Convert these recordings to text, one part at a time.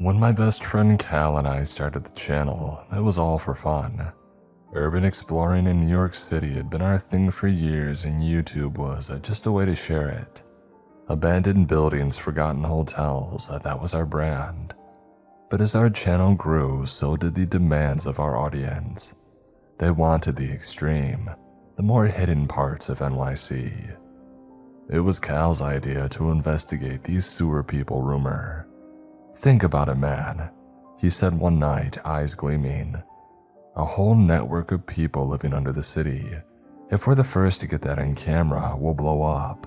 When my best friend Cal and I started the channel, it was all for fun. Urban exploring in New York City had been our thing for years, and YouTube was just a way to share it. Abandoned buildings, forgotten hotels, that was our brand. But as our channel grew, so did the demands of our audience. They wanted the extreme, the more hidden parts of NYC. It was Cal's idea to investigate these sewer people rumor. "Think about it, man," he said one night, eyes gleaming. "A whole network of people living under the city. If we're the first to get that on camera, we'll blow up."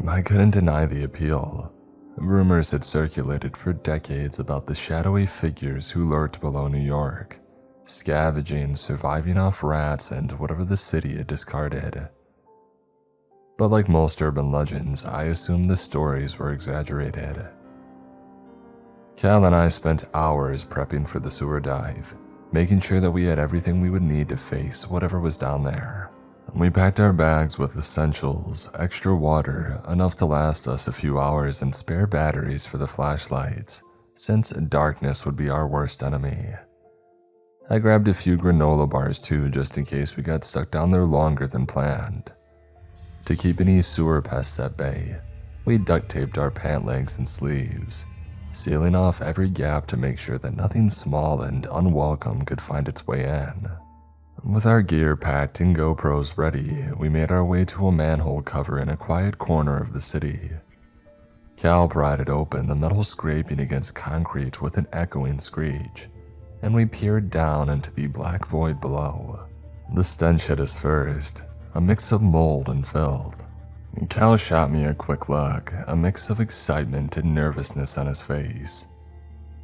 I couldn't deny the appeal. Rumors had circulated for decades about the shadowy figures who lurked below New York, scavenging, surviving off rats and whatever the city had discarded. But like most urban legends, I assumed the stories were exaggerated. Cal and I spent hours prepping for the sewer dive, making sure that we had everything we would need to face whatever was down there. We packed our bags with essentials, extra water, enough to last us a few hours, and spare batteries for the flashlights, since darkness would be our worst enemy. I grabbed a few granola bars too, just in case we got stuck down there longer than planned. To keep any sewer pests at bay, we duct taped our pant legs and sleeves, sealing off every gap to make sure that nothing small and unwelcome could find its way in. With our gear packed and GoPros ready, we made our way to a manhole cover in a quiet corner of the city. Cal pried it open, the metal scraping against concrete with an echoing screech, and we peered down into the black void below. The stench hit us first, a mix of mold and filth. Cal shot me a quick look, a mix of excitement and nervousness on his face.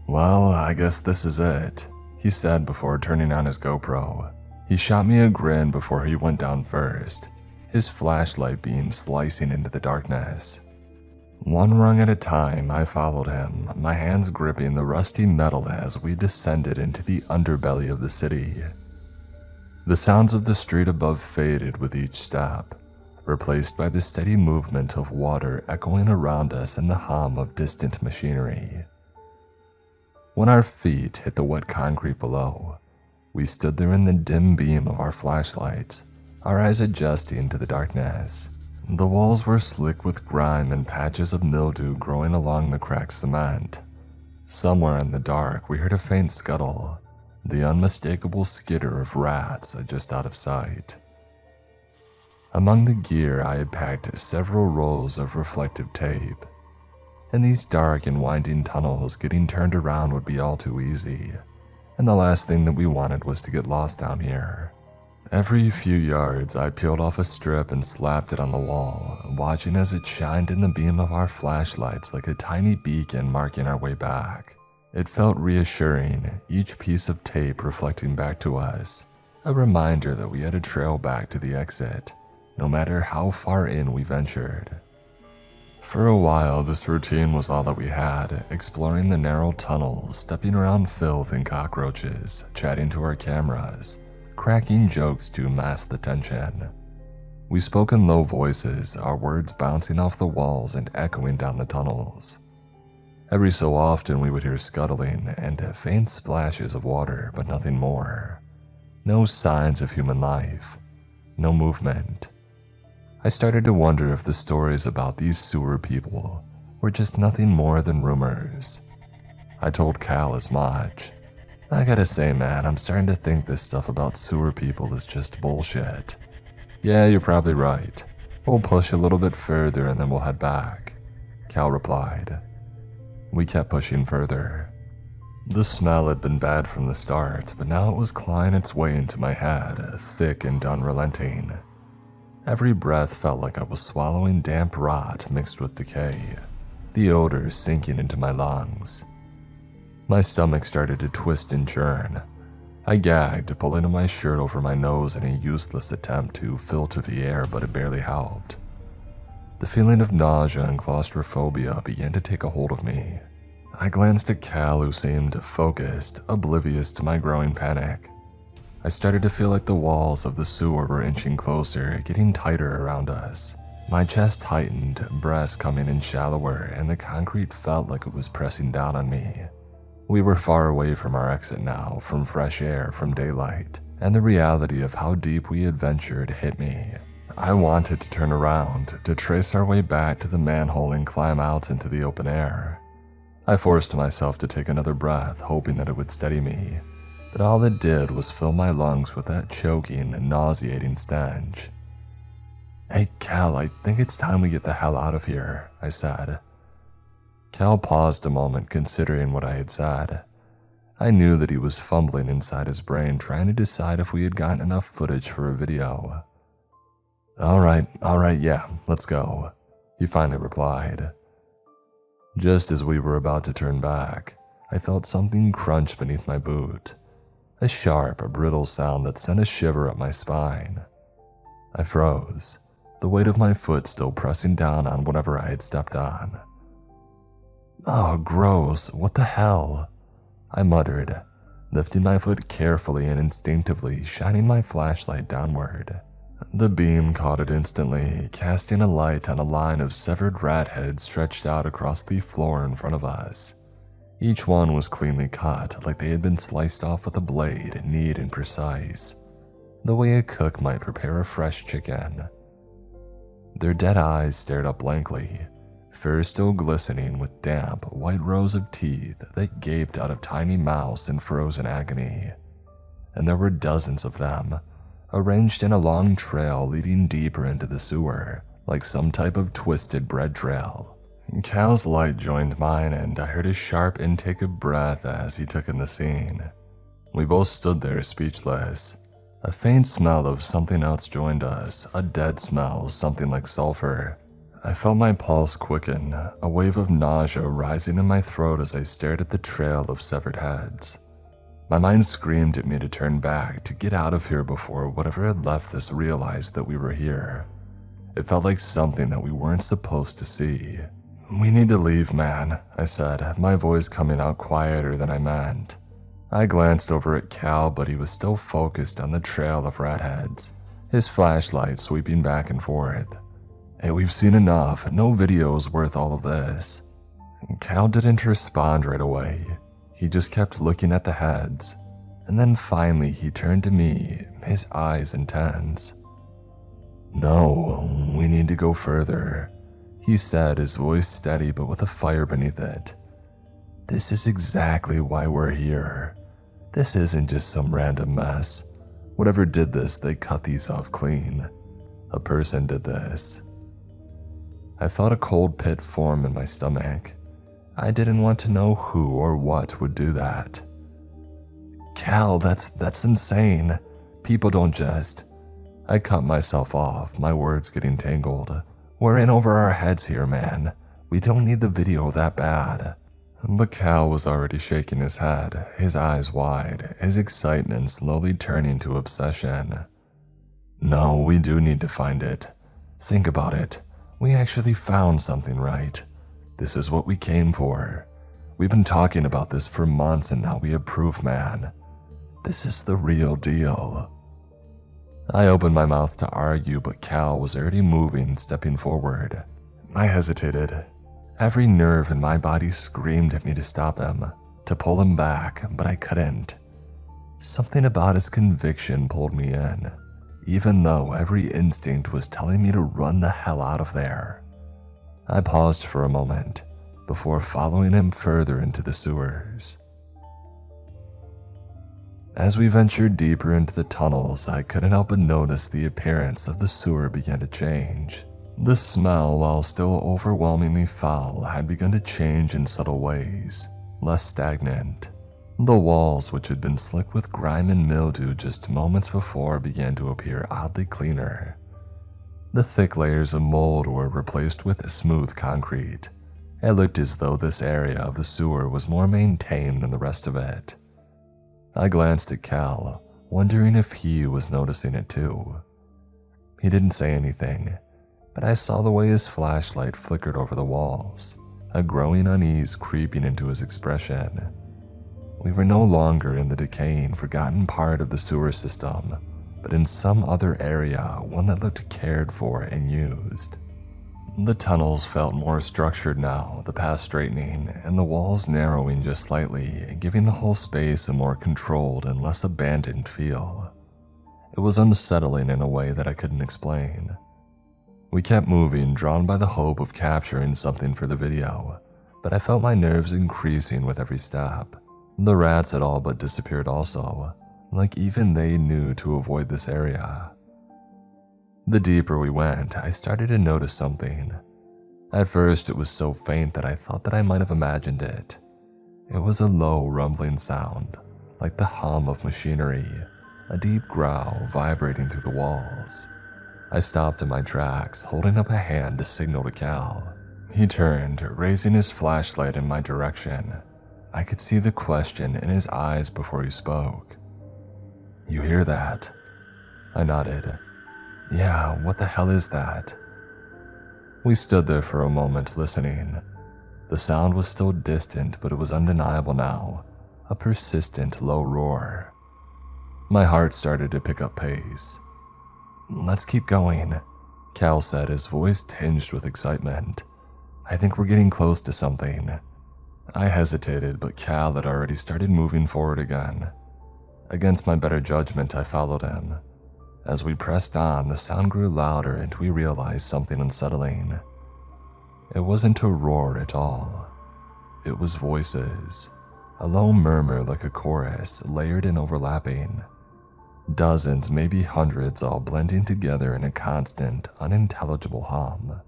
"Well, I guess this is it," he said before turning on his GoPro. He shot me a grin before he went down first, his flashlight beam slicing into the darkness. One rung at a time, I followed him, my hands gripping the rusty metal as we descended into the underbelly of the city. The sounds of the street above faded with each step, replaced by the steady movement of water echoing around us and the hum of distant machinery. When our feet hit the wet concrete below, we stood there in the dim beam of our flashlights, our eyes adjusting to the darkness. The walls were slick with grime and patches of mildew growing along the cracked cement. Somewhere in the dark, we heard a faint scuttle, the unmistakable skitter of rats just out of sight. Among the gear, I had packed several rolls of reflective tape. In these dark and winding tunnels, getting turned around would be all too easy, and the last thing that we wanted was to get lost down here. Every few yards, I peeled off a strip and slapped it on the wall, watching as it shined in the beam of our flashlights like a tiny beacon marking our way back. It felt reassuring, each piece of tape reflecting back to us, a reminder that we had a trail back to the exit, no matter how far in we ventured. For a while, this routine was all that we had, exploring the narrow tunnels, stepping around filth and cockroaches, chatting to our cameras, cracking jokes to mask the tension. We spoke in low voices, our words bouncing off the walls and echoing down the tunnels. Every so often we would hear scuttling and faint splashes of water, but nothing more. No signs of human life, no movement. I started to wonder if the stories about these sewer people were just nothing more than rumors. I told Cal as much. "I gotta say, man, I'm starting to think this stuff about sewer people is just bullshit." "Yeah, you're probably right. We'll push a little bit further and then we'll head back," Cal replied. We kept pushing further. The smell had been bad from the start, but now it was clawing its way into my head, thick and unrelenting. Every breath felt like I was swallowing damp rot mixed with decay, the odor sinking into my lungs. My stomach started to twist and churn. I gagged, pulling at my shirt over my nose in a useless attempt to filter the air, but it barely helped. The feeling of nausea and claustrophobia began to take a hold of me. I glanced at Cal, who seemed focused, oblivious to my growing panic. I started to feel like the walls of the sewer were inching closer, getting tighter around us. My chest tightened, breath coming in shallower, and the concrete felt like it was pressing down on me. We were far away from our exit now, from fresh air, from daylight, and the reality of how deep we had ventured hit me. I wanted to turn around, to trace our way back to the manhole and climb out into the open air. I forced myself to take another breath, hoping that it would steady me, but all it did was fill my lungs with that choking, nauseating stench. "Hey, Cal, I think it's time we get the hell out of here," I said. Cal paused a moment, considering what I had said. I knew that he was fumbling inside his brain, trying to decide if we had gotten enough footage for a video. All right, yeah, let's go," he finally replied. Just as we were about to turn back, I felt something crunch beneath my boot. A sharp, brittle sound that sent a shiver up my spine. I froze, the weight of my foot still pressing down on whatever I had stepped on. "Oh, gross, what the hell?" I muttered, lifting my foot carefully and instinctively, shining my flashlight downward. The beam caught it instantly, casting a light on a line of severed rat heads stretched out across the floor in front of us. Each one was cleanly cut, like they had been sliced off with a blade, neat and precise, the way a cook might prepare a fresh chicken. Their dead eyes stared up blankly, fur still glistening with damp, white rows of teeth that gaped out of tiny mouths in frozen agony. And there were dozens of them, arranged in a long trail leading deeper into the sewer, like some type of twisted bread trail. Cal's light joined mine, and I heard a sharp intake of breath as he took in the scene. We both stood there speechless. A faint smell of something else joined us, a dead smell, something like sulfur. I felt my pulse quicken, a wave of nausea rising in my throat as I stared at the trail of severed heads. My mind screamed at me to turn back, to get out of here before whatever had left this realized that we were here. It felt like something that we weren't supposed to see. "We need to leave, man," I said, my voice coming out quieter than I meant. I glanced over at Cal, but he was still focused on the trail of rat heads, his flashlight sweeping back and forth. "Hey, we've seen enough. No video's worth all of this." Cal didn't respond right away. He just kept looking at the heads, and then finally he turned to me, his eyes intense. "No, we need to go further," he said, his voice steady but with a fire beneath it. "This is exactly why we're here. This isn't just some random mess. Whatever did this, they cut these off clean. A person did this." I felt a cold pit form in my stomach. I didn't want to know who or what would do that. "Cal, that's insane. People don't just..." I cut myself off, my words getting tangled. "We're in over our heads here, man. We don't need the video that bad." But Cal was already shaking his head, his eyes wide, his excitement slowly turning to obsession. "No, we do need to find it. Think about it. We actually found something, right? This is what we came for. We've been talking about this for months and now we have proof, man. This is the real deal." I opened my mouth to argue, but Cal was already moving, stepping forward. I hesitated. Every nerve in my body screamed at me to stop him, to pull him back, but I couldn't. Something about his conviction pulled me in, even though every instinct was telling me to run the hell out of there. I paused for a moment before following him further into the sewers. As we ventured deeper into the tunnels, I couldn't help but notice the appearance of the sewer began to change. The smell, while still overwhelmingly foul, had begun to change in subtle ways, less stagnant. The walls, which had been slick with grime and mildew just moments before, began to appear oddly cleaner. The thick layers of mold were replaced with smooth concrete. It looked as though this area of the sewer was more maintained than the rest of it. I glanced at Cal, wondering if he was noticing it too. He didn't say anything, but I saw the way his flashlight flickered over the walls, a growing unease creeping into his expression. We were no longer in the decaying, forgotten part of the sewer system, but in some other area, one that looked cared for and used. The tunnels felt more structured now, the path straightening, and the walls narrowing just slightly, giving the whole space a more controlled and less abandoned feel. It was unsettling in a way that I couldn't explain. We kept moving, drawn by the hope of capturing something for the video, but I felt my nerves increasing with every step. The rats had all but disappeared also, like even they knew to avoid this area. The deeper we went, I started to notice something. At first, it was so faint that I thought that I might have imagined it. It was a low, rumbling sound, like the hum of machinery, a deep growl vibrating through the walls. I stopped in my tracks, holding up a hand to signal to Cal. He turned, raising his flashlight in my direction. I could see the question in his eyes before he spoke. "You hear that?" I nodded. "Yeah, what the hell is that?" We stood there for a moment listening. The sound was still distant, but it was undeniable now, a persistent low roar. My heart started to pick up pace. "Let's keep going," Cal said, his voice tinged with excitement. "I think we're getting close to something." I hesitated, but Cal had already started moving forward again. Against my better judgment, I followed him. As we pressed on, the sound grew louder and we realized something unsettling. It wasn't a roar at all. It was voices, a low murmur like a chorus, layered and overlapping. Dozens, maybe hundreds, all blending together in a constant, unintelligible hum.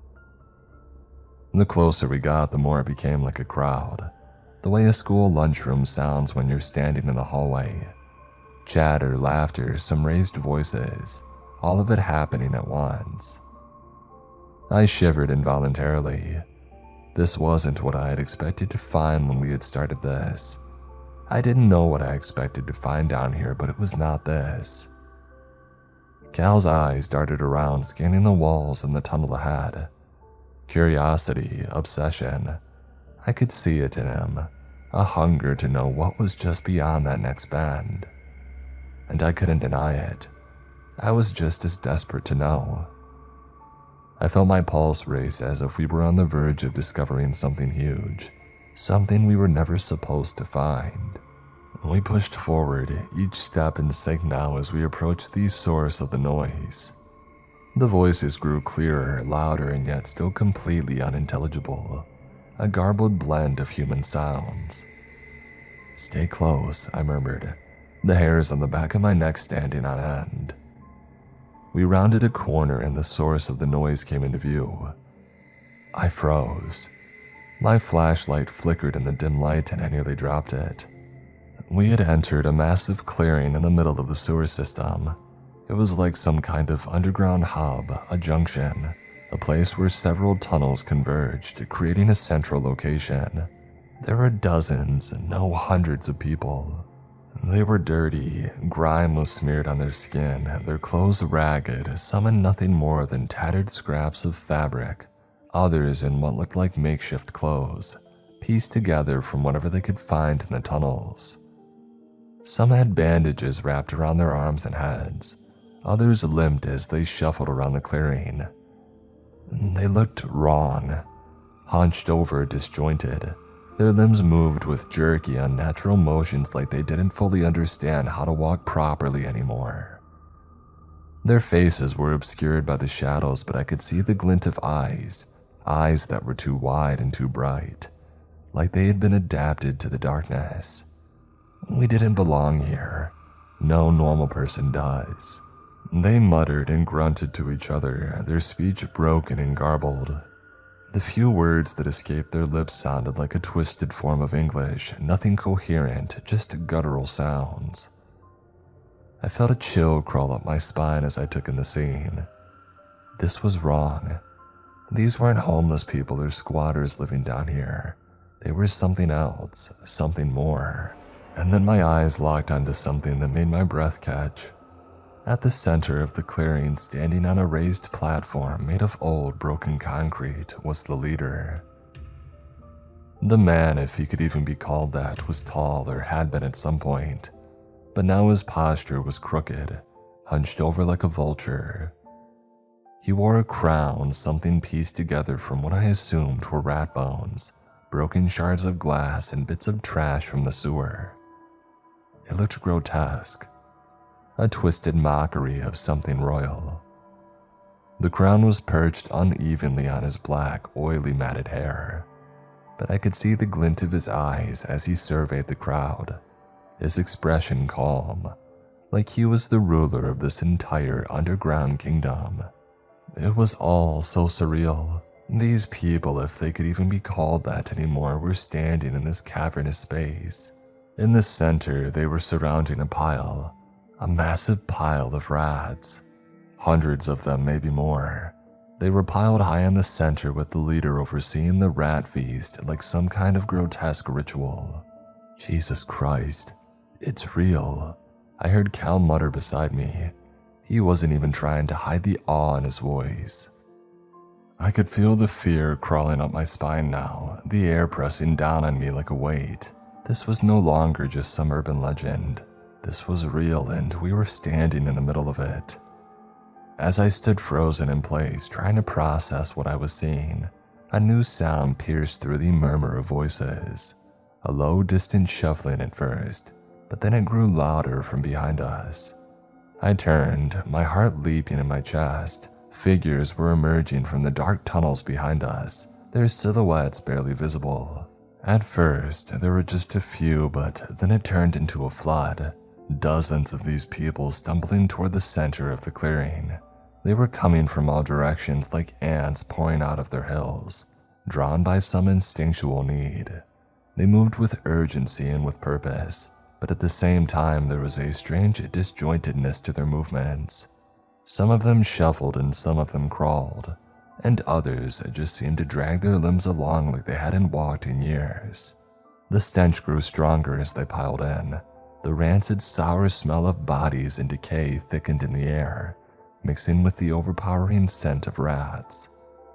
The closer we got, the more it became like a crowd, the way a school lunchroom sounds when you're standing in the hallway. Chatter, laughter, some raised voices, all of it happening at once. I shivered involuntarily. This wasn't what I had expected to find when we had started this. I didn't know what I expected to find down here, but it was not this. Cal's eyes darted around, scanning the walls and the tunnel ahead. Curiosity, obsession. I could see it in him, a hunger to know what was just beyond that next bend. And I couldn't deny it. I was just as desperate to know. I felt my pulse race as if we were on the verge of discovering something huge, something we were never supposed to find. We pushed forward, each step in sync now as we approached the source of the noise. The voices grew clearer, louder, and yet still completely unintelligible, a garbled blend of human sounds. "Stay close," I murmured, the hairs on the back of my neck standing on end. We rounded a corner and the source of the noise came into view. I froze. My flashlight flickered in the dim light and I nearly dropped it. We had entered a massive clearing in the middle of the sewer system. It was like some kind of underground hub, a junction, a place where several tunnels converged, creating a central location. There were dozens, no hundreds of people. They were dirty, grime was smeared on their skin, their clothes ragged, some in nothing more than tattered scraps of fabric, others in what looked like makeshift clothes, pieced together from whatever they could find in the tunnels. Some had bandages wrapped around their arms and heads, others limped as they shuffled around the clearing. They looked wrong, hunched over, disjointed. Their limbs moved with jerky, unnatural motions like they didn't fully understand how to walk properly anymore. Their faces were obscured by the shadows, but I could see the glint of eyes that were too wide and too bright, like they had been adapted to the darkness. We didn't belong here. No normal person does. They muttered and grunted to each other, their speech broken and garbled. The few words that escaped their lips sounded like a twisted form of English, nothing coherent, just guttural sounds. I felt a chill crawl up my spine as I took in the scene. This was wrong. These weren't homeless people or squatters living down here. They were something else, something more. And then my eyes locked onto something that made my breath catch. At the center of the clearing, standing on a raised platform made of old, broken concrete, was the leader. The man, if he could even be called that, was tall or had been at some point, but now his posture was crooked, hunched over like a vulture. He wore a crown, something pieced together from what I assumed were rat bones, broken shards of glass, and bits of trash from the sewer. It looked grotesque, a twisted mockery of something royal. The crown was perched unevenly on his black, oily matted hair, but I could see the glint of his eyes as he surveyed the crowd, his expression calm, like he was the ruler of this entire underground kingdom. It was all so surreal. These people, if they could even be called that anymore, were standing in this cavernous space. In the center, they were surrounding a massive pile of rats. Hundreds of them, maybe more. They were piled high in the center with the leader overseeing the rat feast like some kind of grotesque ritual. Jesus Christ, it's real. I heard Cal mutter beside me. He wasn't even trying to hide the awe in his voice. I could feel the fear crawling up my spine now, the air pressing down on me like a weight. This was no longer just some urban legend. This was real, and we were standing in the middle of it. As I stood frozen in place, trying to process what I was seeing, a new sound pierced through the murmur of voices. A low, distant shuffling at first, but then it grew louder from behind us. I turned, my heart leaping in my chest. Figures were emerging from the dark tunnels behind us, their silhouettes barely visible. At first, there were just a few, but then it turned into a flood. Dozens of these people stumbling toward the center of the clearing. They were coming from all directions like ants pouring out of their hills, drawn by some instinctual need. They moved with urgency and with purpose, but at the same time there was a strange disjointedness to their movements. Some of them shuffled and some of them crawled, and others just seemed to drag their limbs along like they hadn't walked in years. The stench grew stronger as they piled in. The rancid, sour smell of bodies and decay thickened in the air, mixing with the overpowering scent of rats.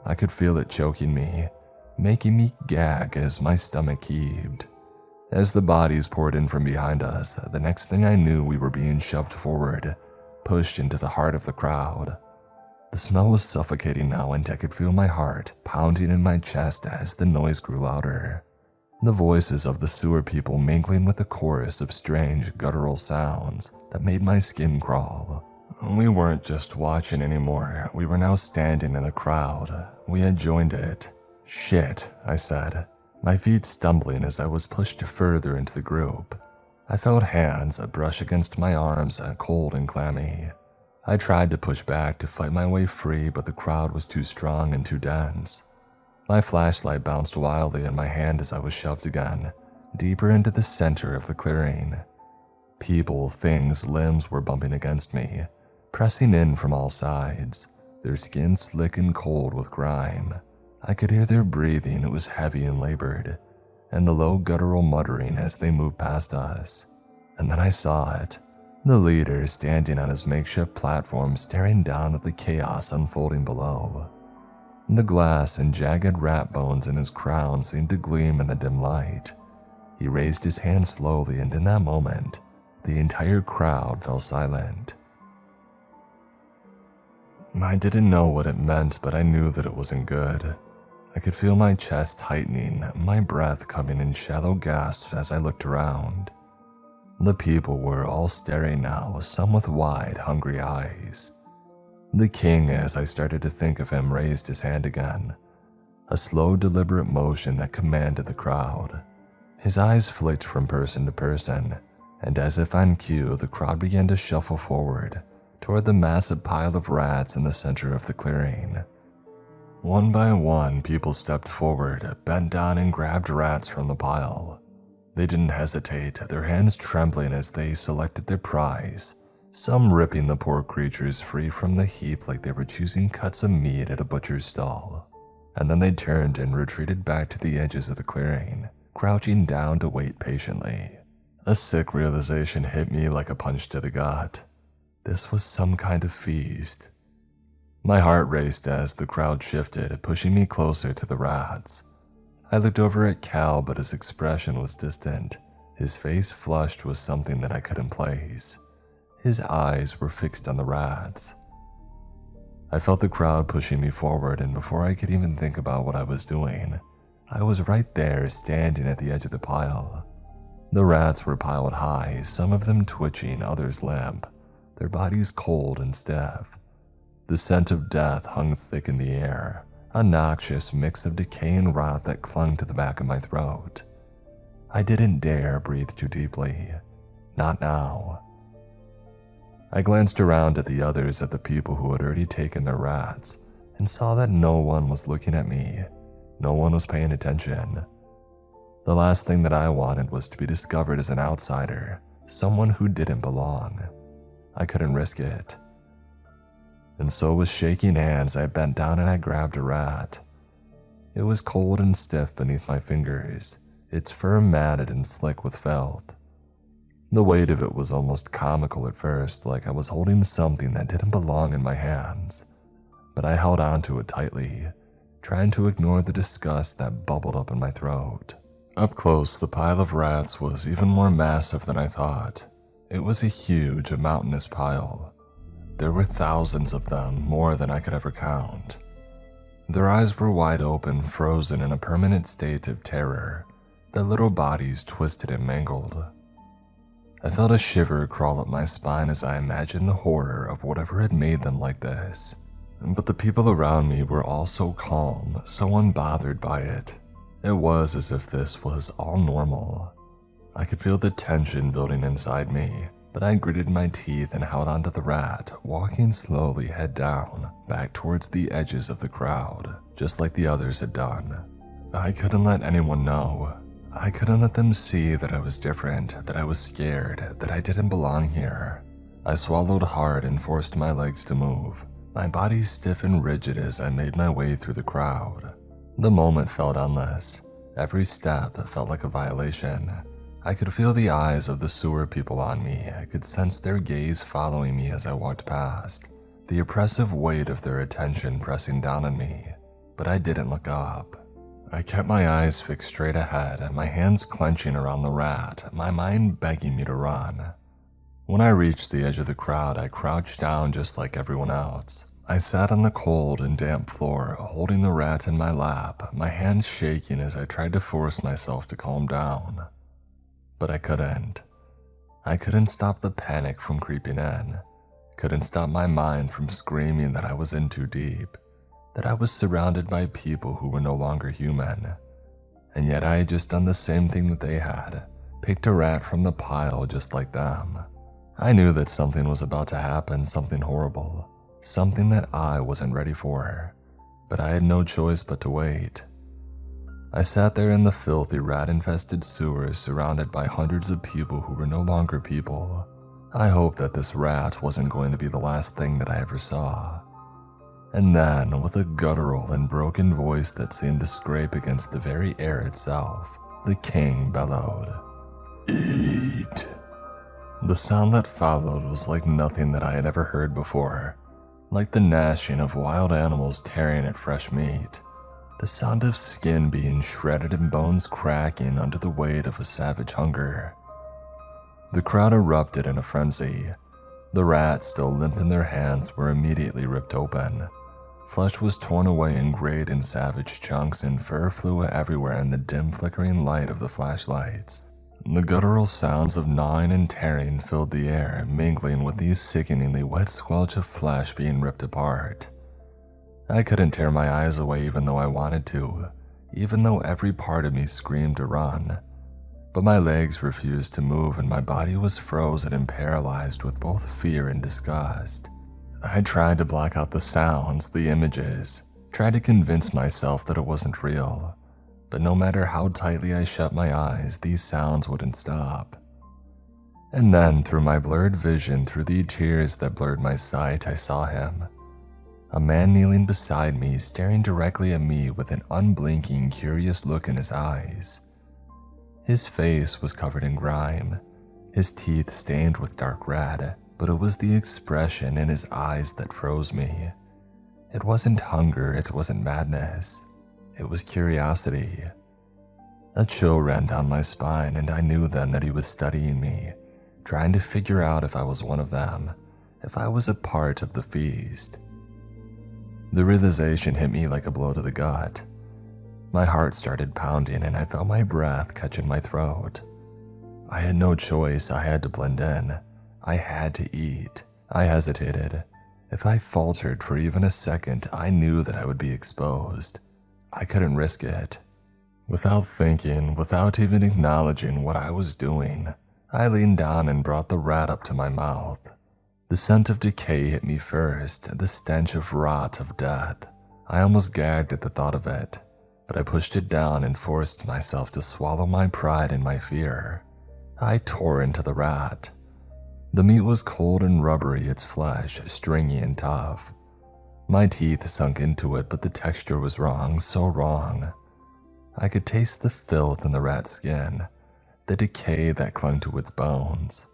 I could feel it choking me, making me gag as my stomach heaved. As the bodies poured in from behind us, the next thing I knew we were being shoved forward, pushed into the heart of the crowd. The smell was suffocating now, and I could feel my heart pounding in my chest as the noise grew louder. The voices of the sewer people mingling with a chorus of strange guttural sounds that made my skin crawl. We weren't just watching anymore, we were now standing in the crowd. We had joined it. Shit, I said, my feet stumbling as I was pushed further into the group. I felt hands brush against my arms, cold and clammy. I tried to push back to fight my way free, but the crowd was too strong and too dense. My flashlight bounced wildly in my hand as I was shoved again, deeper into the center of the clearing. People, things, limbs were bumping against me, pressing in from all sides, their skin slick and cold with grime. I could hear their breathing, it was heavy and labored, and the low guttural muttering as they moved past us. And then I saw it, the leader standing on his makeshift platform staring down at the chaos unfolding below. The glass and jagged rat bones in his crown seemed to gleam in the dim light. He raised his hand slowly, and in that moment, the entire crowd fell silent. I didn't know what it meant, but I knew that it wasn't good. I could feel my chest tightening, my breath coming in shallow gasps as I looked around. The people were all staring now, some with wide, hungry eyes. The king, as I started to think of him, raised his hand again, a slow, deliberate motion that commanded the crowd. His eyes flicked from person to person, and as if on cue, the crowd began to shuffle forward toward the massive pile of rats in the center of the clearing. One by one, people stepped forward, bent down and grabbed rats from the pile. They didn't hesitate, their hands trembling as they selected their prize, some ripping the poor creatures free from the heap like they were choosing cuts of meat at a butcher's stall. And then they turned and retreated back to the edges of the clearing, crouching down to wait patiently. A sick realization hit me like a punch to the gut. This was some kind of feast. My heart raced as the crowd shifted, pushing me closer to the rats. I looked over at Cal, but his expression was distant, his face flushed with something that I couldn't place. His eyes were fixed on the rats. I felt the crowd pushing me forward, and before I could even think about what I was doing, I was right there standing at the edge of the pile. The rats were piled high, some of them twitching, others limp, their bodies cold and stiff. The scent of death hung thick in the air, a noxious mix of decay and rot that clung to the back of my throat. I didn't dare breathe too deeply. Not now. I glanced around at the others, at the people who had already taken their rats, and saw that no one was looking at me. No one was paying attention. The last thing that I wanted was to be discovered as an outsider, someone who didn't belong. I couldn't risk it. And so with shaking hands, I bent down and I grabbed a rat. It was cold and stiff beneath my fingers, its fur matted and slick with felt. The weight of it was almost comical at first, like I was holding something that didn't belong in my hands. But I held on to it tightly, trying to ignore the disgust that bubbled up in my throat. Up close, the pile of rats was even more massive than I thought. It was a huge, a mountainous pile. There were thousands of them, more than I could ever count. Their eyes were wide open, frozen in a permanent state of terror, their little bodies twisted and mangled. I felt a shiver crawl up my spine as I imagined the horror of whatever had made them like this. But the people around me were all so calm, so unbothered by it. It was as if this was all normal. I could feel the tension building inside me, but I gritted my teeth and held onto the rat, walking slowly head down, back towards the edges of the crowd, just like the others had done. I couldn't let anyone know. I couldn't let them see that I was different, that I was scared, that I didn't belong here. I swallowed hard and forced my legs to move, my body stiff and rigid as I made my way through the crowd. The moment felt endless. Every step felt like a violation. I could feel the eyes of the sewer people on me. I could sense their gaze following me as I walked past, the oppressive weight of their attention pressing down on me. But I didn't look up. I kept my eyes fixed straight ahead, my hands clenching around the rat, my mind begging me to run. When I reached the edge of the crowd, I crouched down just like everyone else. I sat on the cold and damp floor, holding the rat in my lap, my hands shaking as I tried to force myself to calm down. But I couldn't. I couldn't stop the panic from creeping in. Couldn't stop my mind from screaming that I was in too deep, that I was surrounded by people who were no longer human. And yet I had just done the same thing that they had, picked a rat from the pile just like them. I knew that something was about to happen, something horrible, something that I wasn't ready for, but I had no choice but to wait. I sat there in the filthy, rat-infested sewers surrounded by hundreds of people who were no longer people. I hoped that this rat wasn't going to be the last thing that I ever saw. And then, with a guttural and broken voice that seemed to scrape against the very air itself, the king bellowed, "Eat!" The sound that followed was like nothing that I had ever heard before, like the gnashing of wild animals tearing at fresh meat, the sound of skin being shredded and bones cracking under the weight of a savage hunger. The crowd erupted in a frenzy. The rats, still limp in their hands, were immediately ripped open. Flesh was torn away in great and savage chunks, and fur flew everywhere in the dim flickering light of the flashlights. The guttural sounds of gnawing and tearing filled the air, mingling with the sickeningly wet squelch of flesh being ripped apart. I couldn't tear my eyes away even though I wanted to, even though every part of me screamed to run. But my legs refused to move and my body was frozen and paralyzed with both fear and disgust. I tried to block out the sounds, the images, tried to convince myself that it wasn't real. But no matter how tightly I shut my eyes, these sounds wouldn't stop. And then, through my blurred vision, through the tears that blurred my sight, I saw him. A man kneeling beside me, staring directly at me with an unblinking, curious look in his eyes. His face was covered in grime, his teeth stained with dark red, but it was the expression in his eyes that froze me. It wasn't hunger, it wasn't madness. It was curiosity. A chill ran down my spine, and I knew then that he was studying me, trying to figure out if I was one of them, if I was a part of the feast. The realization hit me like a blow to the gut. My heart started pounding and I felt my breath catch in my throat. I had no choice, I had to blend in. I had to eat. I hesitated. If I faltered for even a second, I knew that I would be exposed. I couldn't risk it. Without thinking, without even acknowledging what I was doing, I leaned down and brought the rat up to my mouth. The scent of decay hit me first, the stench of rot, of death. I almost gagged at the thought of it, but I pushed it down and forced myself to swallow my pride and my fear. I tore into the rat. The meat was cold and rubbery, its flesh stringy and tough. My teeth sunk into it, but the texture was wrong, so wrong. I could taste the filth in the rat's skin, the decay that clung to its bones.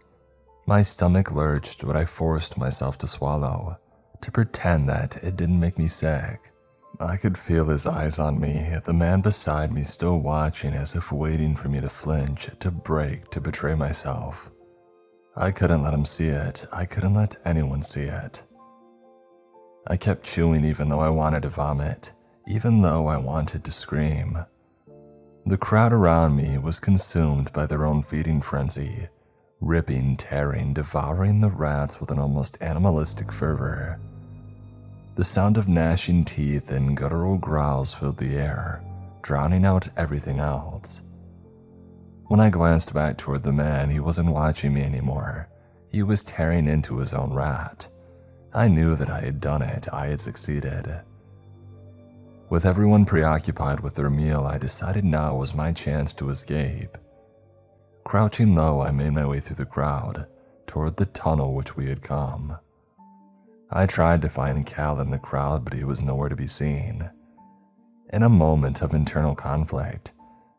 My stomach lurched, but I forced myself to swallow, to pretend that it didn't make me sick. I could feel his eyes on me, the man beside me still watching as if waiting for me to flinch, to break, to betray myself. I couldn't let him see it. I couldn't let anyone see it. I kept chewing even though I wanted to vomit, even though I wanted to scream. The crowd around me was consumed by their own feeding frenzy, ripping, tearing, devouring the rats with an almost animalistic fervor. The sound of gnashing teeth and guttural growls filled the air, drowning out everything else. When I glanced back toward the man, he wasn't watching me anymore. He was tearing into his own rat. I knew that I had done it. I had succeeded. With everyone preoccupied with their meal, I decided now was my chance to escape. Crouching low, I made my way through the crowd, toward the tunnel which we had come. I tried to find Cal in the crowd, but he was nowhere to be seen. In a moment of internal conflict,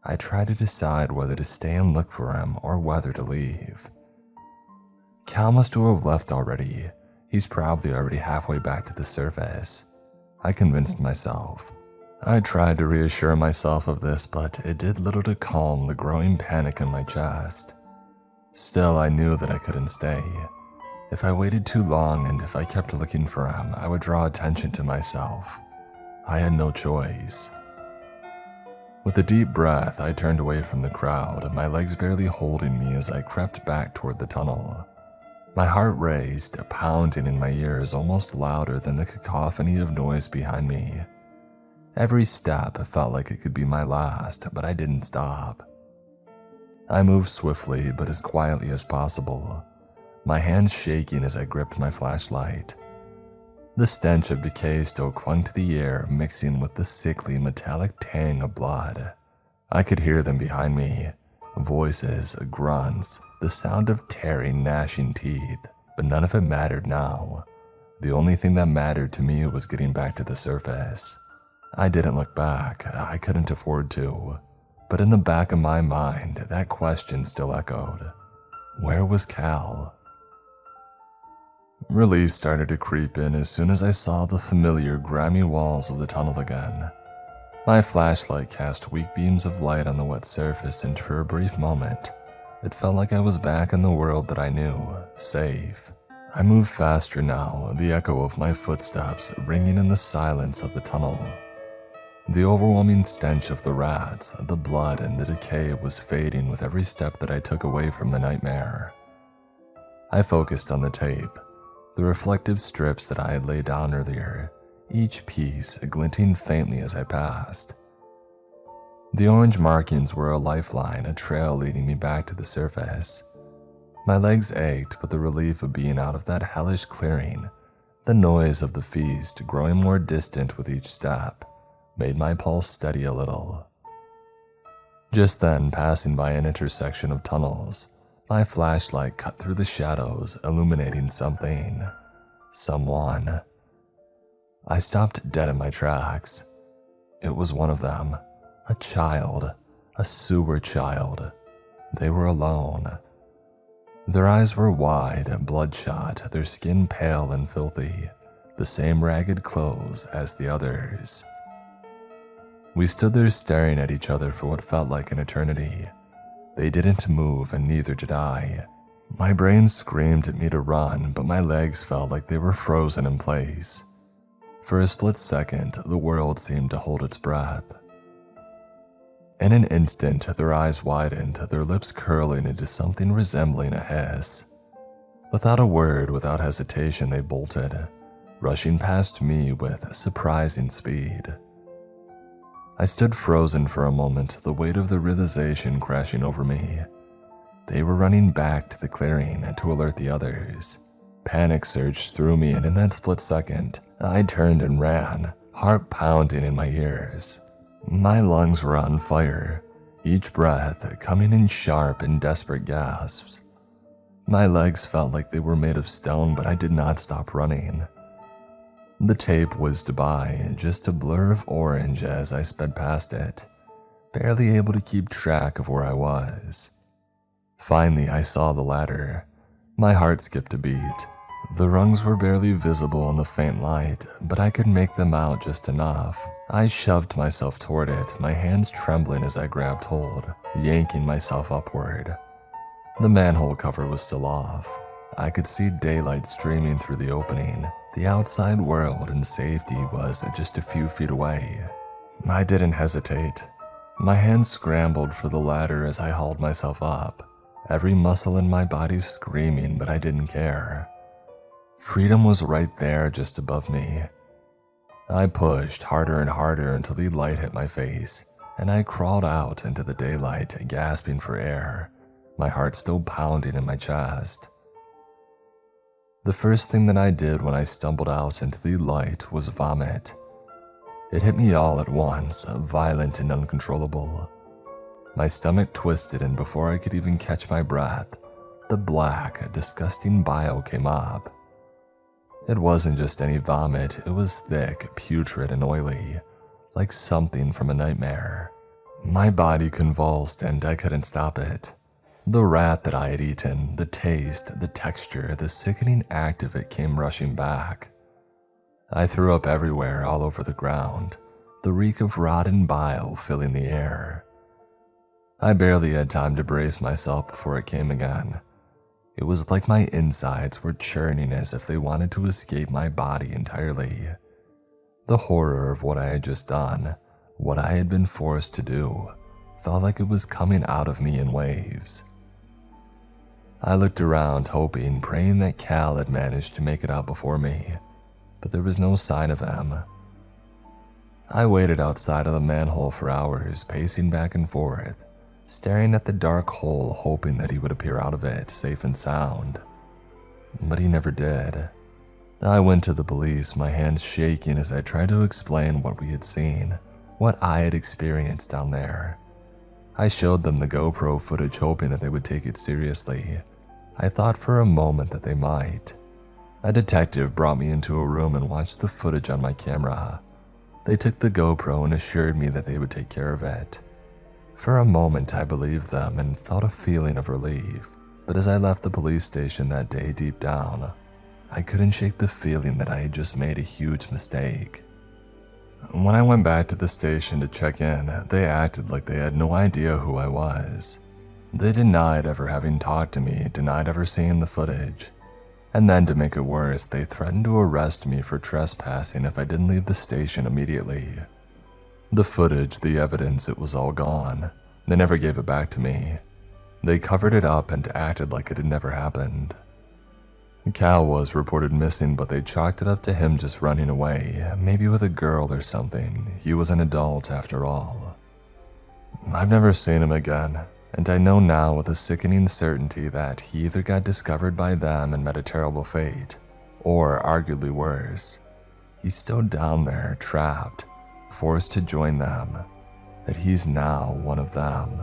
I tried to decide whether to stay and look for him or whether to leave. Cal must have left already. He's probably already halfway back to the surface, I convinced myself. I tried to reassure myself of this, but it did little to calm the growing panic in my chest. Still, I knew that I couldn't stay. If I waited too long and if I kept looking for him, I would draw attention to myself. I had no choice. With a deep breath, I turned away from the crowd, my legs barely holding me as I crept back toward the tunnel. My heart raced, pounding in my ears almost louder than the cacophony of noise behind me. Every step felt like it could be my last, but I didn't stop. I moved swiftly, but as quietly as possible, my hands shaking as I gripped my flashlight. The stench of decay still clung to the air, mixing with the sickly metallic tang of blood. I could hear them behind me, voices, grunts, the sound of tearing, gnashing teeth, but none of it mattered now. The only thing that mattered to me was getting back to the surface. I didn't look back, I couldn't afford to, but in the back of my mind, that question still echoed. Where was Cal? Relief started to creep in as soon as I saw the familiar grimy walls of the tunnel again. My flashlight cast weak beams of light on the wet surface, and for a brief moment, it felt like I was back in the world that I knew, safe. I moved faster now, the echo of my footsteps ringing in the silence of the tunnel. The overwhelming stench of the rats, the blood, and the decay was fading with every step that I took away from the nightmare. I focused on the tape, the reflective strips that I had laid down earlier, each piece glinting faintly as I passed. The orange markings were a lifeline, a trail leading me back to the surface. My legs ached, but the relief of being out of that hellish clearing, the noise of the feast growing more distant with each step, made my pulse steady a little. Just then, passing by an intersection of tunnels, my flashlight cut through the shadows, illuminating something, someone. I stopped dead in my tracks. It was one of them, a child, a sewer child. They were alone. Their eyes were wide, bloodshot, their skin pale and filthy, the same ragged clothes as the others. We stood there staring at each other for what felt like an eternity. They didn't move, and neither did I. My brain screamed at me to run, but my legs felt like they were frozen in place. For a split second, the world seemed to hold its breath. In an instant, their eyes widened, their lips curling into something resembling a hiss. Without a word, without hesitation, they bolted, rushing past me with surprising speed. I stood frozen for a moment, the weight of the realization crashing over me. They were running back to the clearing to alert the others. Panic surged through me, and in that split second, I turned and ran, heart pounding in my ears. My lungs were on fire, each breath coming in sharp and desperate gasps. My legs felt like they were made of stone, but I did not stop running. The tape whizzed by, just a blur of orange as I sped past it, barely able to keep track of where I was. Finally, I saw the ladder. My heart skipped a beat. The rungs were barely visible in the faint light, but I could make them out just enough. I shoved myself toward it, my hands trembling as I grabbed hold, yanking myself upward. The manhole cover was still off. I could see daylight streaming through the opening. The outside world and safety was just a few feet away. I didn't hesitate. My hands scrambled for the ladder as I hauled myself up, every muscle in my body screaming, but I didn't care. Freedom was right there just above me. I pushed harder and harder until the light hit my face, and I crawled out into the daylight, gasping for air, my heart still pounding in my chest. The first thing that I did when I stumbled out into the light was vomit. It hit me all at once, violent and uncontrollable. My stomach twisted, and before I could even catch my breath, the black, disgusting bile came up. It wasn't just any vomit, it was thick, putrid, and oily, like something from a nightmare. My body convulsed, and I couldn't stop it. The rat that I had eaten, the taste, the texture, the sickening act of it came rushing back. I threw up everywhere, all over the ground, the reek of rotten bile filling the air. I barely had time to brace myself before it came again. It was like my insides were churning as if they wanted to escape my body entirely. The horror of what I had just done, what I had been forced to do, felt like it was coming out of me in waves. I looked around, hoping, praying that Cal had managed to make it out before me, but there was no sign of him. I waited outside of the manhole for hours, pacing back and forth, staring at the dark hole, hoping that he would appear out of it, safe and sound. But he never did. I went to the police, my hands shaking as I tried to explain what we had seen, what I had experienced down there. I showed them the GoPro footage, hoping that they would take it seriously. I thought for a moment that they might. A detective brought me into a room and watched the footage on my camera. They took the GoPro and assured me that they would take care of it. For a moment, I believed them and felt a feeling of relief, but as I left the police station that day, deep down, I couldn't shake the feeling that I had just made a huge mistake. When I went back to the station to check in, they acted like they had no idea who I was. They denied ever having talked to me, denied ever seeing the footage. And then to make it worse, they threatened to arrest me for trespassing if I didn't leave the station immediately. The footage, the evidence, it was all gone. They never gave it back to me. They covered it up and acted like it had never happened. Cal was reported missing, but they chalked it up to him just running away, maybe with a girl or something. He was an adult after all. I've never seen him again, and I know now with a sickening certainty that he either got discovered by them and met a terrible fate, or arguably worse, he's still down there, trapped, forced to join them, that he's now one of them.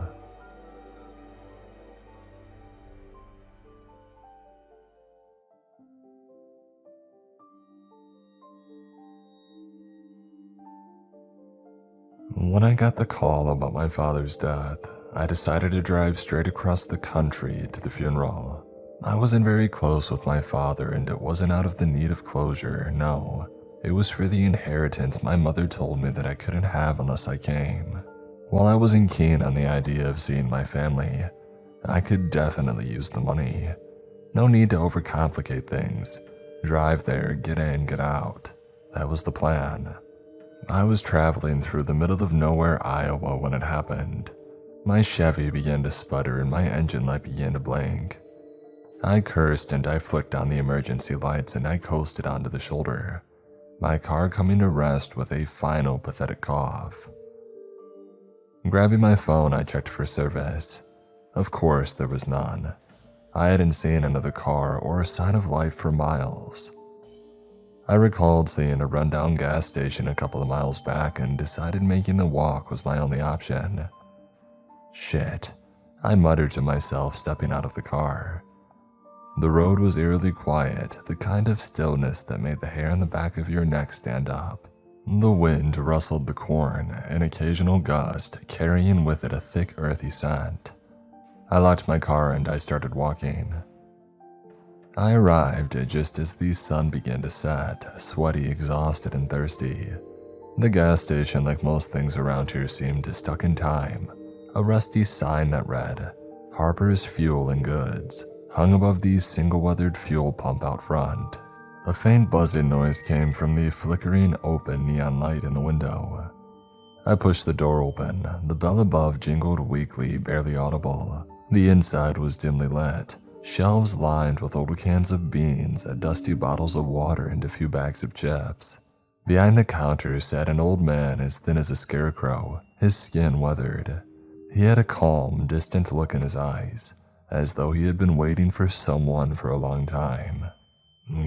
When I got the call about my father's death, I decided to drive straight across the country to the funeral. I wasn't very close with my father, and it wasn't out of the need of closure, no. It was for the inheritance my mother told me that I couldn't have unless I came. While I wasn't keen on the idea of seeing my family, I could definitely use the money. No need to overcomplicate things. Drive there, get in, get out. That was the plan. I was traveling through the middle of nowhere, Iowa when it happened. My Chevy began to sputter and my engine light began to blink. I cursed and I flicked on the emergency lights and I coasted onto the shoulder, my car coming to rest with a final pathetic cough. Grabbing my phone, I checked for service. Of course, there was none. I hadn't seen another car or a sign of life for miles. I recalled seeing a rundown gas station a couple of miles back and decided making the walk was my only option. Shit, I muttered to myself, stepping out of the car. The road was eerily quiet, the kind of stillness that made the hair on the back of your neck stand up. The wind rustled the corn, an occasional gust carrying with it a thick earthy scent. I locked my car and I started walking. I arrived just as the sun began to set, sweaty, exhausted, and thirsty. The gas station, like most things around here, seemed stuck in time. A rusty sign that read, "Harper's Fuel and Goods," hung above the single-weathered fuel pump out front. A faint buzzing noise came from the flickering open neon light in the window. I pushed the door open. The bell above jingled weakly, barely audible. The inside was dimly lit. Shelves lined with old cans of beans, dusty bottles of water, and a few bags of chips. Behind the counter sat an old man as thin as a scarecrow, his skin weathered. He had a calm, distant look in his eyes, as though he had been waiting for someone for a long time.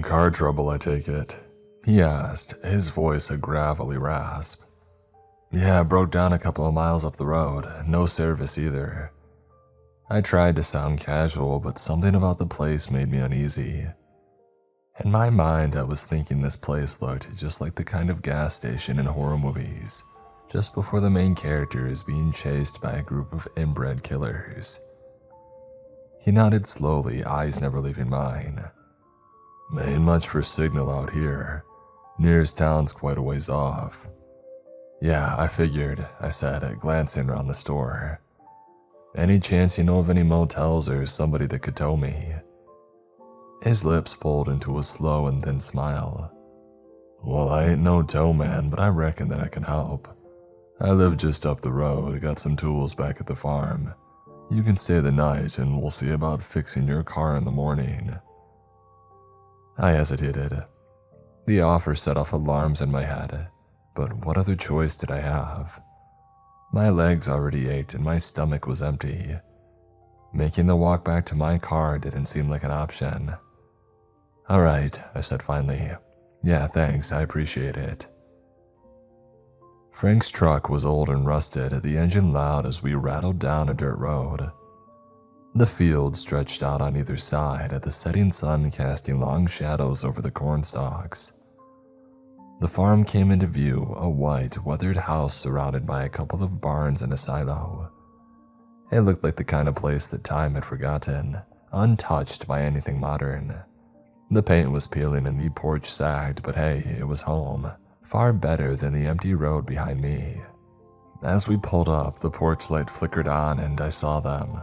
"Car trouble, I take it?" he asked, his voice a gravelly rasp. "Yeah, broke down a couple of miles up the road. No service either." I tried to sound casual, but something about the place made me uneasy. In my mind, I was thinking this place looked just like the kind of gas station in horror movies, just before the main character is being chased by a group of inbred killers. He nodded slowly, eyes never leaving mine. "Ain't much for signal out here. Nearest town's quite a ways off." "Yeah, I figured," I said, glancing around the store. "Any chance you know of any motels or somebody that could tow me?" His lips pulled into a slow and thin smile. "Well, I ain't no tow man, but I reckon that I can help. I live just up the road, got some tools back at the farm. You can stay the night and we'll see about fixing your car in the morning." I hesitated. The offer set off alarms in my head, but what other choice did I have? My legs already ached and my stomach was empty. Making the walk back to my car didn't seem like an option. "All right," I said finally. "Yeah, thanks, I appreciate it." Frank's truck was old and rusted, the engine loud as we rattled down a dirt road. The field stretched out on either side, the setting sun casting long shadows over the corn stalks. The farm came into view, a white, weathered house surrounded by a couple of barns and a silo. It looked like the kind of place that time had forgotten, untouched by anything modern. The paint was peeling and the porch sagged, but hey, it was home. Far better than the empty road behind me. As we pulled up, the porch light flickered on and I saw them.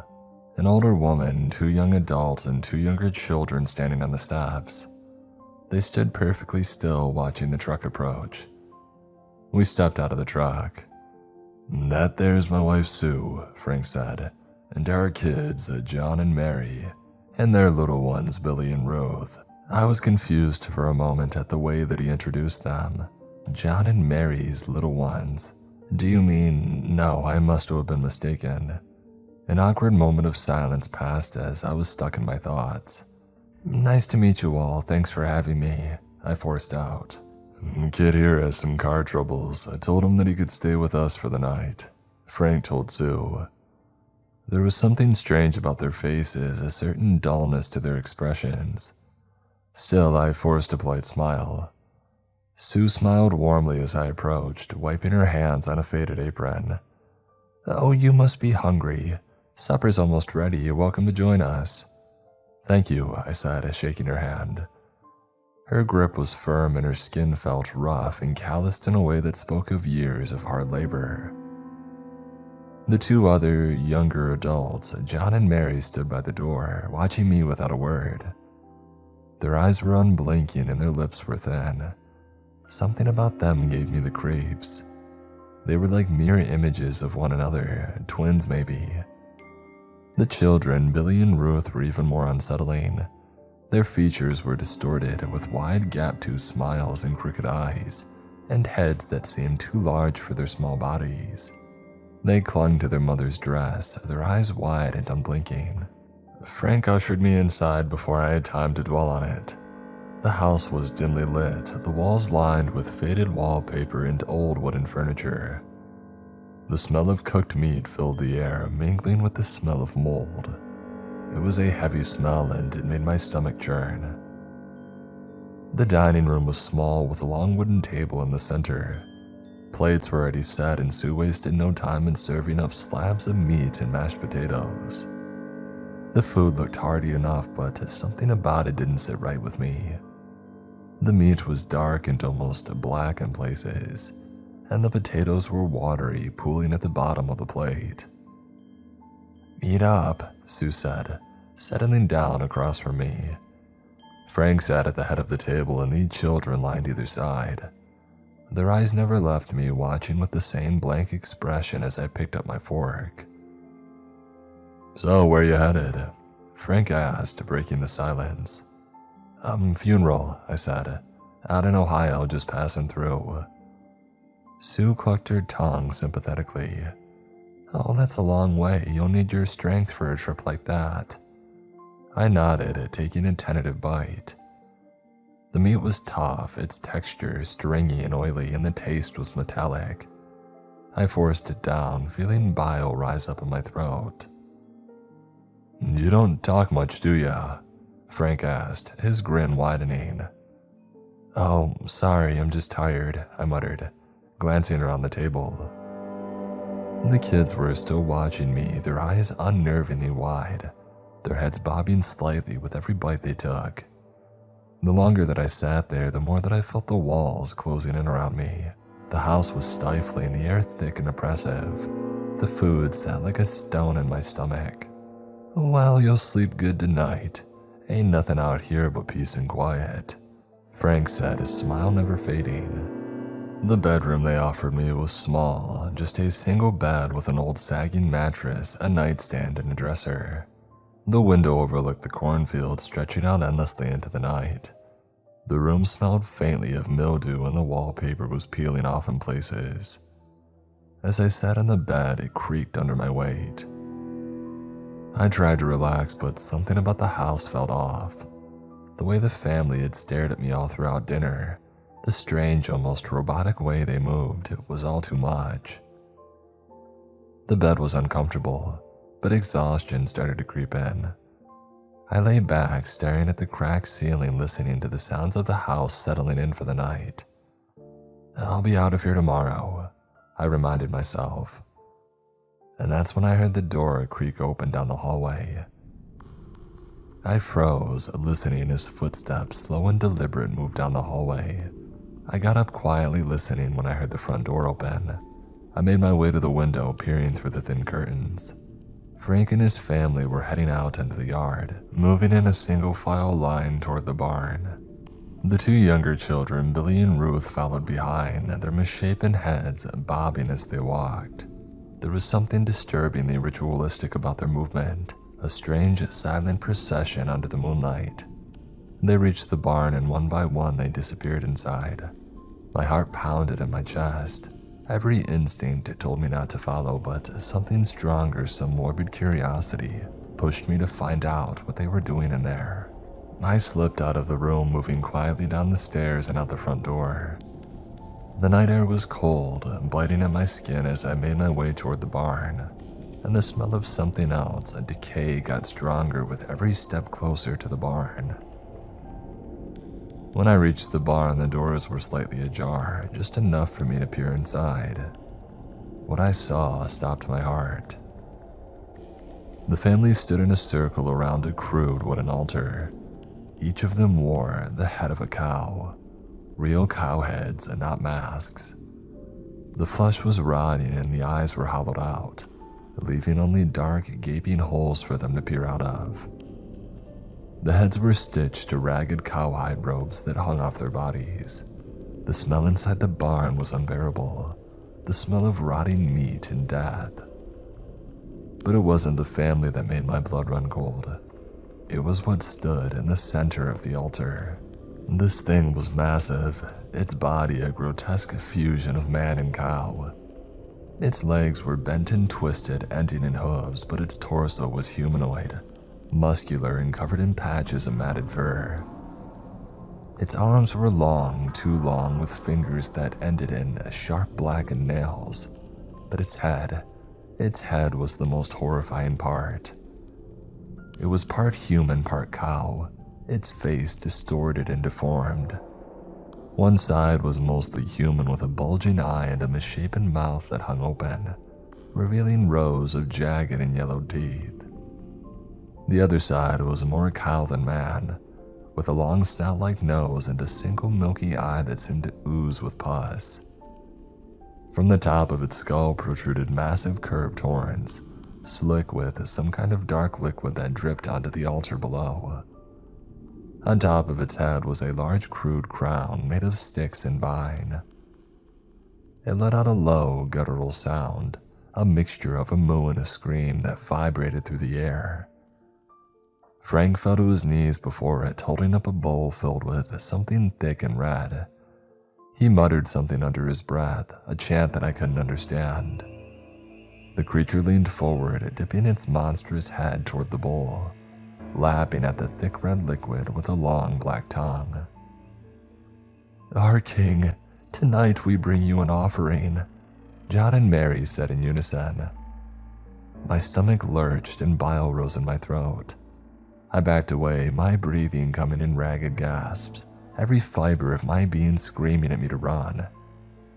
An older woman, 2 young adults, and 2 younger children standing on the steps. They stood perfectly still, watching the truck approach. We stepped out of the truck. "That there's my wife Sue," Frank said, "and our kids, John and Mary, and their little ones, Billy and Ruth." I was confused for a moment at the way that he introduced them. John and Mary's little ones. "Do you mean—" No, I must have been mistaken. An awkward moment of silence passed as I was stuck in my thoughts. "Nice to meet you all, thanks for having me," I forced out. "Kid here has some car troubles. I told him that he could stay with us for the night," Frank told Sue. There was something strange about their faces, a certain dullness to their expressions. Still, I forced a polite smile. Sue smiled warmly as I approached, wiping her hands on a faded apron. "Oh, you must be hungry. Supper's almost ready. You're welcome to join us." "Thank you," I said, shaking her hand. Her grip was firm and her skin felt rough and calloused in a way that spoke of years of hard labor. The 2 other, younger adults, John and Mary, stood by the door, watching me without a word. Their eyes were unblinking and their lips were thin. Something about them gave me the creeps. They were like mirror images of one another, twins maybe. The children, Billy and Ruth, were even more unsettling. Their features were distorted with wide gap-toothed smiles and crooked eyes, and heads that seemed too large for their small bodies. They clung to their mother's dress, their eyes wide and unblinking. Frank ushered me inside before I had time to dwell on it. The house was dimly lit, the walls lined with faded wallpaper and old wooden furniture. The smell of cooked meat filled the air, mingling with the smell of mold. It was a heavy smell and it made my stomach churn. The dining room was small with a long wooden table in the center. Plates were already set and Sue wasted no time in serving up slabs of meat and mashed potatoes. The food looked hearty enough, but something about it didn't sit right with me. The meat was dark and almost black in places, and the potatoes were watery, pooling at the bottom of the plate. "Eat up," Sue said, settling down across from me. Frank sat at the head of the table and the children lined either side. Their eyes never left me, watching with the same blank expression as I picked up my fork. "So, where you headed?" Frank asked, breaking the silence. Funeral," I said. "Out in Ohio, just passing through." Sue clucked her tongue sympathetically. "Oh, that's a long way. You'll need your strength for a trip like that." I nodded, taking a tentative bite. The meat was tough, its texture stringy and oily, and the taste was metallic. I forced it down, feeling bile rise up in my throat. "You don't talk much, do ya?" Frank asked, his grin widening. "Oh, sorry, I'm just tired," I muttered, glancing around the table. The kids were still watching me, their eyes unnervingly wide, their heads bobbing slightly with every bite they took. The longer that I sat there, the more that I felt the walls closing in around me. The house was stifling, the air thick and oppressive. The food sat like a stone in my stomach. "Well, you'll sleep good tonight. Ain't nothing out here but peace and quiet," Frank said, his smile never fading. The bedroom they offered me was small, just a single bed with an old sagging mattress, a nightstand, and a dresser. The window overlooked the cornfield, stretching out endlessly into the night. The room smelled faintly of mildew and the wallpaper was peeling off in places. As I sat on the bed, it creaked under my weight. I tried to relax, but something about the house felt off. The way the family had stared at me all throughout dinner, the strange, almost robotic way they moved, it was all too much. The bed was uncomfortable, but exhaustion started to creep in. I lay back, staring at the cracked ceiling, listening to the sounds of the house settling in for the night. "I'll be out of here tomorrow," I reminded myself. And that's when I heard the door creak open down the hallway. I froze, listening as footsteps, slow and deliberate, moved down the hallway. I got up quietly, listening when I heard the front door open. I made my way to the window, peering through the thin curtains. Frank and his family were heading out into the yard, moving in a single file line toward the barn. The two younger children, Billy and Ruth, followed behind, their misshapen heads bobbing as they walked. There was something disturbingly ritualistic about their movement, a strange, silent procession under the moonlight. They reached the barn and one by one they disappeared inside. My heart pounded in my chest. Every instinct told me not to follow, but something stronger, some morbid curiosity, pushed me to find out what they were doing in there. I slipped out of the room, moving quietly down the stairs and out the front door. The night air was cold, biting at my skin as I made my way toward the barn, and the smell of something else, a decay, got stronger with every step closer to the barn. When I reached the barn, the doors were slightly ajar, just enough for me to peer inside. What I saw stopped my heart. The family stood in a circle around a crude wooden altar. Each of them wore the head of a cow. Real cow heads and not masks. The flesh was rotting and the eyes were hollowed out, leaving only dark, gaping holes for them to peer out of. The heads were stitched to ragged cowhide robes that hung off their bodies. The smell inside the barn was unbearable, the smell of rotting meat and death. But it wasn't the family that made my blood run cold. It was what stood in the center of the altar. This thing was massive, its body a grotesque fusion of man and cow. Its legs were bent and twisted, ending in hooves, but its torso was humanoid, muscular and covered in patches of matted fur. Its arms were long, too long, with fingers that ended in sharp blackened nails, but its head was the most horrifying part. It was part human, part cow, its face distorted and deformed. One side was mostly human with a bulging eye and a misshapen mouth that hung open, revealing rows of jagged and yellowed teeth. The other side was more cow than man, with a long snout-like nose and a single milky eye that seemed to ooze with pus. From the top of its skull protruded massive curved horns, slick with some kind of dark liquid that dripped onto the altar below. On top of its head was a large crude crown made of sticks and vine. It let out a low, guttural sound, a mixture of a moo and a scream that vibrated through the air. Frank fell to his knees before it, holding up a bowl filled with something thick and red. He muttered something under his breath, a chant that I couldn't understand. The creature leaned forward, dipping its monstrous head toward the bowl, lapping at the thick red liquid with a long black tongue. "Our king, tonight we bring you an offering," John and Mary said in unison. My stomach lurched and bile rose in my throat. I backed away, my breathing coming in ragged gasps, every fiber of my being screaming at me to run,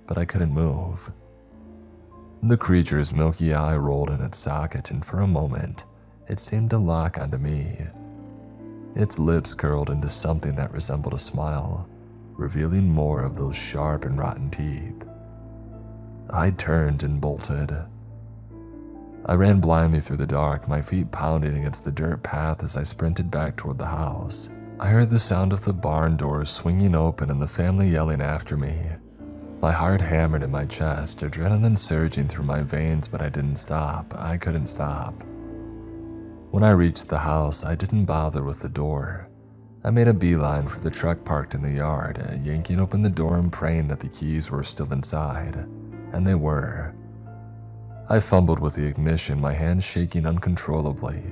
but I couldn't move. The creature's milky eye rolled in its socket, and for a moment, it seemed to lock onto me. Its lips curled into something that resembled a smile, revealing more of those sharp and rotten teeth. I turned and bolted. I ran blindly through the dark, my feet pounding against the dirt path as I sprinted back toward the house. I heard the sound of the barn doors swinging open and the family yelling after me. My heart hammered in my chest, adrenaline surging through my veins, but I didn't stop. I couldn't stop. When I reached the house, I didn't bother with the door. I made a beeline for the truck parked in the yard, yanking open the door and praying that the keys were still inside, and they were. I fumbled with the ignition, my hands shaking uncontrollably.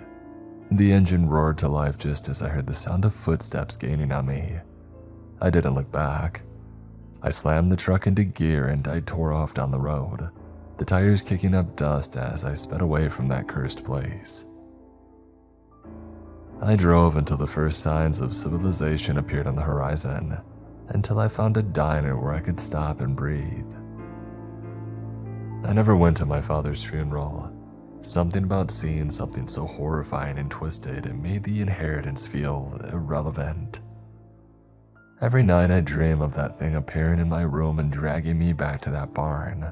The engine roared to life just as I heard the sound of footsteps gaining on me. I didn't look back. I slammed the truck into gear and I tore off down the road, the tires kicking up dust as I sped away from that cursed place. I drove until the first signs of civilization appeared on the horizon, until I found a diner where I could stop and breathe. I never went to my father's funeral. Something about seeing something so horrifying and twisted made the inheritance feel irrelevant. Every night I dream of that thing appearing in my room and dragging me back to that barn.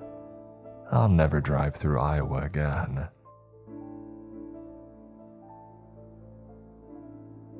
I'll never drive through Iowa again.